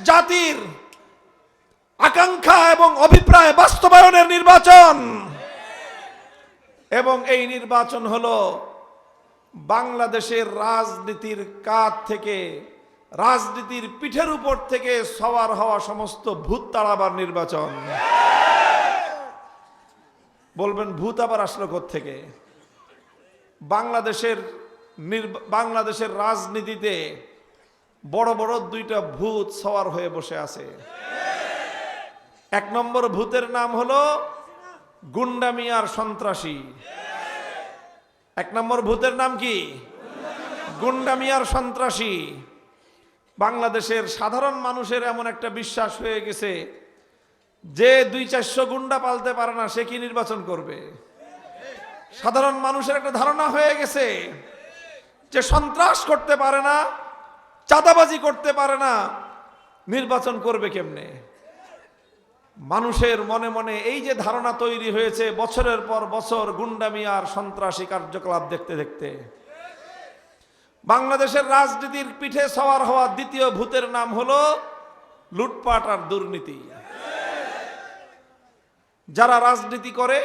জাতির আকাঙ্ক্ষা এবং অভিপ্রায় বাস্তবায়নের নির্বাচন। এবং এই নির্বাচন হলো বাংলাদেশের রাজনীতির কাঁধ থেকে, রাজনীতির পিঠের উপর থেকে সওয়ার হওয়া সমস্ত ভূত তাড়াবার নির্বাচন। বলবেন ভূত আবার আসলো কোত্থেকে? বাংলাদেশের রাজনীতিতে বড় বড় দুইটা ভূত সওয়ার হয়ে বসে আছে। এক নম্বর ভূতের নাম হলো গুন্ডামি আর সন্ত্রাসী। এক নম্বর ভূতের নাম কি? গুন্ডামি আর সন্ত্রাসী। বাংলাদেশের সাধারণ মানুষের এমন একটা বিশ্বাস হয়ে গেছে যে 200-400 গুন্ডা পালতে পারে না, সে কি নির্বাচন করবে? সাধারণ মানুষের একটা ধারণা হয়ে গেছে যে সন্ত্রাস করতে পারে না, চাঁদাবাজি করতে পারে না, নির্বাচন করবে কেমনে? মানুষের মনে মনে এই যে ধারণা তৈরি হয়েছে বছরের পর বছর গুন্ডামি আর সন্ত্রাসী কার্যকলাপ দেখতে দেখতে, বাংলাদেশের রাজনীতির পিঠে সওয়ার হওয়া দ্বিতীয় ভূতের নাম হলো লুটপাট আর দুর্নীতি। যারা রাজনীতি করে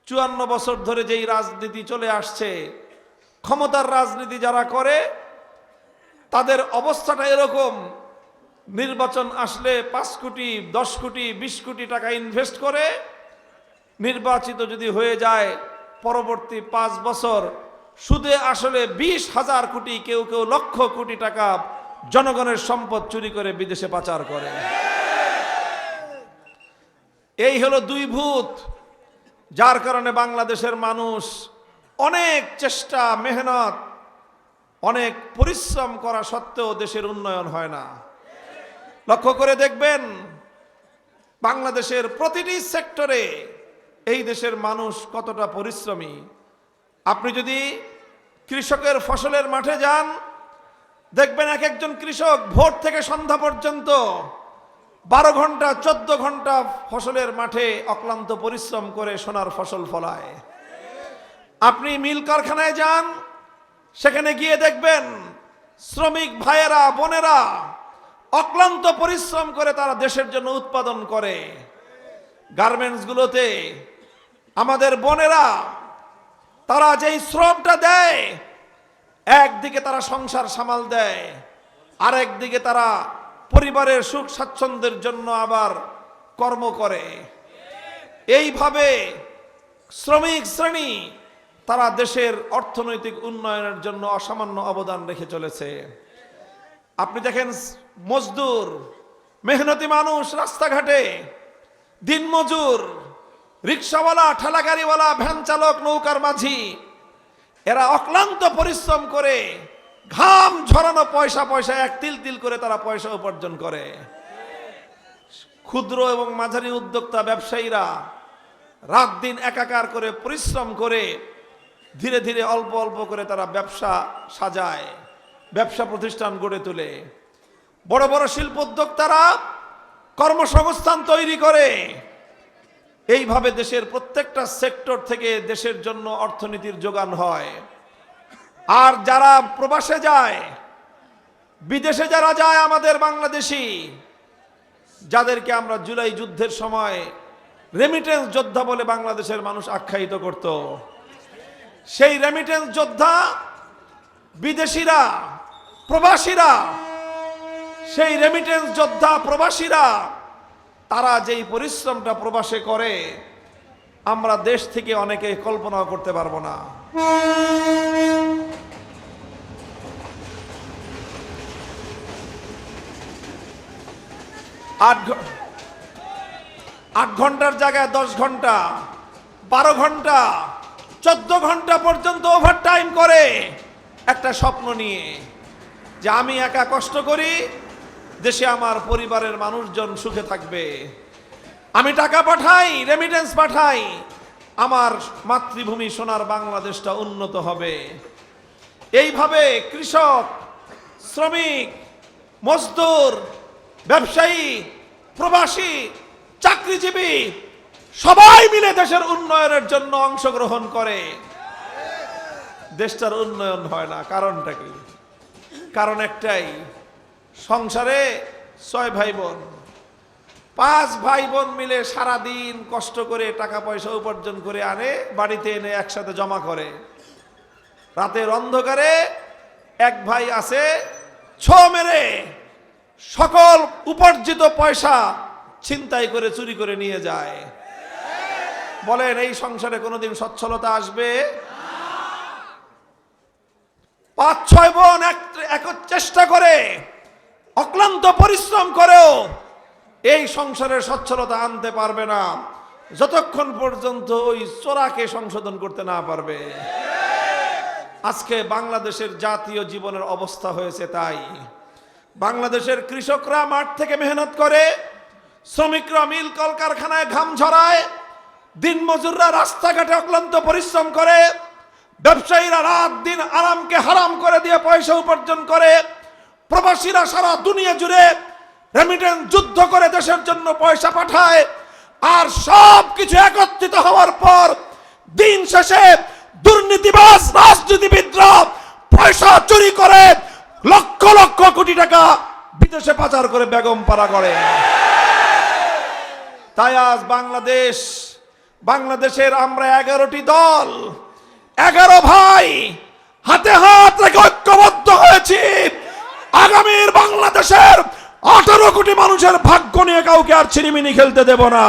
54 বছর ধরে যেই রাজনীতি চলে আসছে, ক্ষমতার রাজনীতি যারা করে তাদের অবস্থাটা এরকম, নির্বাচন আসলে 5 কোটি 10 কোটি 20 কোটি টাকা ইনভেস্ট করে নির্বাচিত যদি হয়ে যায়, পরবর্তী 5 বছর সুদে আসলে 20,000 কোটি, কেউ কেউ লক্ষ কোটি টাকা জনগণের সম্পদ চুরি করে বিদেশে পাচার করে। এই হলো দুই ভূত, যার কারণে বাংলাদেশের মানুষ অনেক চেষ্টা মেহনত অনেক পরিশ্রম করা সত্ত্বেও দেশের উন্নয়ন হয় না। লক্ষ্য করে দেখবেন বাংলাদেশের প্রতিটি সেক্টরে এই দেশের মানুষ কতটা পরিশ্রমী। আপনি যদি কৃষকের ফসলের মাঠে যান, দেখবেন এক একজন কৃষক ভোর থেকে সন্ধ্যা পর্যন্ত 12 ঘন্টা 14 ঘন্টা ফসলের মাঠে অক্লান্ত পরিশ্রম করে সোনার ফসল ফলায়। আপনি মিল কারখানায় যান, সেখানে গিয়ে দেখবেন শ্রমিক ভাইয়েরা বোনেরা অক্লান্ত পরিশ্রম করে তারা দেশের জন্য উৎপাদন করে। গার্মেন্টসগুলোতে আমাদের বোনেরা তারা যেই শ্রমটা দেয়, একদিকে তারা সংসার সামাল দেয়, আরেকদিকে তারা পরিবারের সুখ স্বাচ্ছন্দ্যের জন্য আবার কর্ম করে। এইভাবে শ্রমিক শ্রেণী তারা দেশের অর্থনৈতিক উন্নয়নের জন্য অসামান্য অবদান রেখে চলেছে। আপনি দেখেন মজদুর, মেহনতি মানুষ, রাস্তাঘাটে দিনমজুর, রিক্সাওয়ালা, ঠেলাগাড়িওয়ালা, ভ্যান চালক, নৌকার মাঝি, এরা অক্লান্ত পরিশ্রম করে ঘাম ঝরানো পয়সা এক তিল তিল করে তারা পয়সা উপার্জন করে। ক্ষুদ্র এবং মাঝারি উদ্যোক্তা ব্যবসায়ীরা রাত দিন একাকার করে পরিশ্রম করে ধীরে ধীরে অল্প অল্প করে তারা ব্যবসা সাজায়, ব্যবসা প্রতিষ্ঠান গড়ে তোলে। বড় বড় শিল্প উদ্যোক্তারা কর্মসংস্থান তৈরি করে। এইভাবে দেশের প্রত্যেকটা সেক্টর থেকে দেশের জন্য অর্থনীতির যোগান হয়। আর যারা প্রবাসে যায়, বিদেশে যারা যায়, আমাদের বাংলাদেশি যাদেরকে আমরা জুলাই যুদ্ধের সময় রেমিটেন্স যোদ্ধা বলে বাংলাদেশের মানুষ আখ্যায়িত করত, সেই রেমিটেন্স যোদ্ধা বিদেশিরা, প্রবাসীরা, সেই রেমিটেন্স যোদ্ধা প্রবাসীরা তারা যেই পরিশ্রমটা প্রবাসে করে আমরা দেশ থেকে অনেকে কল্পনা করতে পারবো না। আট ঘন্টার জায়গায় 10 ঘন্টা, 12 ঘন্টা, 14 ঘন্টা পর্যন্ত ওভারটাইম করে একটা স্বপ্ন নিয়ে যে আমি একা কষ্ট করি, দেশে আমার পরিবারের মানুষজন সুখে থাকবে, আমি টাকা পাঠাই, রেমিটেন্স পাঠাই, আমার মাতৃভূমি সোনার বাংলাদেশটা উন্নত হবে। এইভাবে কৃষক, শ্রমিক, মজদুর, ব্যবসায়ী, প্রবাসী, চাকরিজীবী সবাই মিলে দেশের উন্নয়নের জন্য অংশগ্রহণ করে। দেশটার উন্নয়ন হয় না। কারণটা কি? কারণ একটাই, সংসারে 6 ভাই বোন। 5 ভাই বোন মিলে সারা দিন কষ্ট করে টাকা পয়সা উপার্জন করে আনে, বাড়িতে এনে একসাথে জমা করে। রাতের অন্ধকারে এক ভাই আছে, ছো মেরে সকল উপার্জিত পয়সা ছিনতাই করে চুরি করে নিয়ে যায়। বলেন এই সংসারে কোনোদিন সচ্ছলতা আসবে? 5-6 বোন এক চেষ্টা করে, অক্লান্ত পরিশ্রম করেও এই সংসারের সচ্ছলতা আনতে পারবে না যতক্ষণ পর্যন্ত ওই চোরাকে সংশোধন করতে না পারবে। আজকে বাংলাদেশের জাতীয় জীবনের অবস্থা হয়েছে তাই। বাংলাদেশের কৃষকরা মাঠ থেকে মেহনত করে, শ্রমিকরা মিল কলকারখানায় ঘাম ঝরায়, দিনমজুররা রাস্তাঘাটে অক্লান্ত পরিশ্রম করে, ব্যবসায়ীরা রাত দিন আরামকে হারাম করে দিয়ে পয়সা উপার্জন করে, প্রবাসীরা সারা দুনিয়া জুড়ে রেমিটেন্স যুদ্ধ করে দেশের জন্য পয়সা পাঠায়। আর সব কিছু একত্রিত হওয়ার পর দিন শেষে দুর্নীতিবাজ রাজনীতিবিদরা পয়সা চুরি করে লক্ষ লক্ষ কোটি টাকা বিদেশে পাচার করে বেগম পাড়া করে। তাই আজ বাংলাদেশের আমরা 11টি দল, 11 ভাই হাতে হাত রেখে ঐক্যবদ্ধ হয়েছি। আগামীর বাংলাদেশের 18 কোটি মানুষের ভাগ্য নিয়ে কাউকে আর ছিনিমিনি খেলতে দেব না।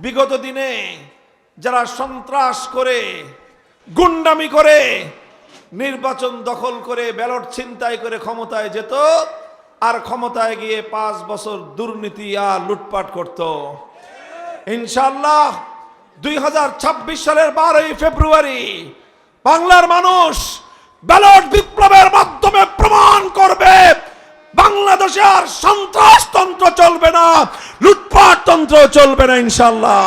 বিগত দিনে যারা সন্ত্রাস করে, গুন্ডামি করে, নির্বাচন দখল করে, ব্যালট ছিনতাই করে ক্ষমতায় যেত, আর ক্ষমতায় গিয়ে 5 বছর দুর্নীতি আর লুটপাট করত। ইনশাআল্লাহ 2026 সালের 12ই ফেব্রুয়ারি বাংলার মানুষ ব্যালট বিপ্লবের মাধ্যমে প্রমাণ করবে বাংলাদেশে আর সন্ত্রাসতন্ত্র চলবে না, লুটপাট তন্ত্র চলবে না ইনশাআল্লাহ।